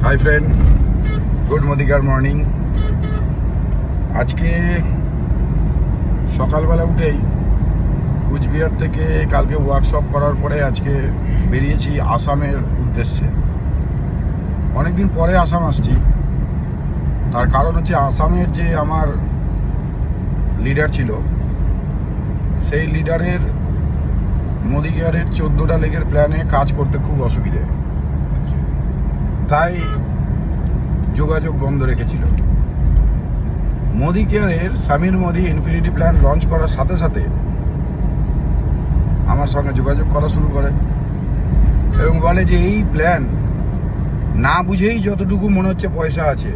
High friend, good Modicare morning. আজকে সকালবেলা উঠেই কুচবিহার থেকে কালকে ওয়ার্কশপ করার পরে আজকে বেরিয়েছি আসামের উদ্দেশ্যে। অনেকদিন পরে আসাম আসছি, তার কারণ হচ্ছে আসামের যে আমার লিডার ছিল, সেই লিডারের মোদিকেয়ারের 14টা লেগের প্ল্যানে কাজ করতে খুব অসুবিধে, তাই যোগাযোগ বন্ধ রেখেছিল। মোদিকেয়ারের Samir Modi infinity plan launch করার সাথে সাথে আমার সঙ্গে যোগাযোগ করা শুরু করে এবং বলে যে এই প্ল্যান না বুঝেই যতটুকু মনে হচ্ছে পয়সা আছে,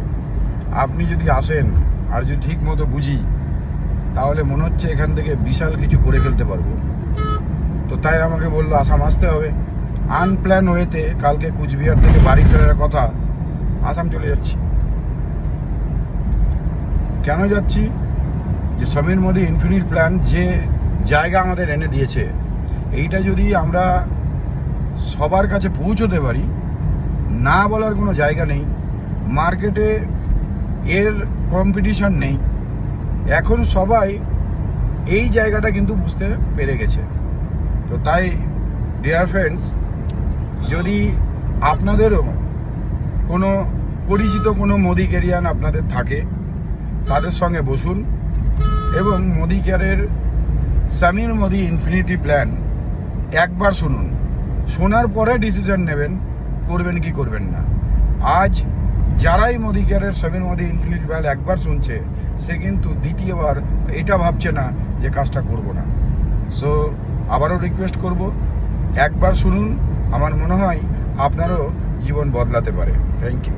আপনি যদি আসেন আর যদি ঠিক মতো বুঝি, তাহলে মনে হচ্ছে এখান থেকে বিশাল কিছু করে ফেলতে পারবো। তো তাই আমাকে বললো আসাম আসতে হবে। আনপ্ল্যান ওয়েতে কালকে কুচবিহার থেকে বাড়ি ফেরার কথা, আসাম চলে যাচ্ছি। কেন যাচ্ছি? যে সমীর মোদি ইনফিনিট প্ল্যান যে জায়গা আমাদের এনে দিয়েছে, এইটা যদি আমরা সবার কাছে পৌঁছতে পারি, না বলার কোনো জায়গা নেই। মার্কেটে এর কম্পিটিশন নেই। এখন সবাই এই জায়গাটা কিন্তু বুঝতে পেরে গেছে। তো তাই ডিয়ার ফ্রেন্ডস, যদি আপনাদেরও কোনো পরিচিত কোনো মোদিকেরিয়ান আপনাদের থাকে, তাদের সঙ্গে বসুন এবং মোদিকেয়ারের সামির মোদি ইনফিনিটি প্ল্যান একবার শুনুন। শোনার পরে ডিসিশন নেবেন করবেন কি করবেন না। আজ যারাই মোদিকেয়ারের সামির মোদি ইনফিনিটি প্ল্যান একবার শুনছে, সে কিন্তু দ্বিতীয়বার এটা ভাবছে না যে কাজটা করব না। সো আবারও রিকোয়েস্ট করব, একবার শুনুন। আমার মনে হয় আপনারও জীবন বদলাতে পারে। Thank you.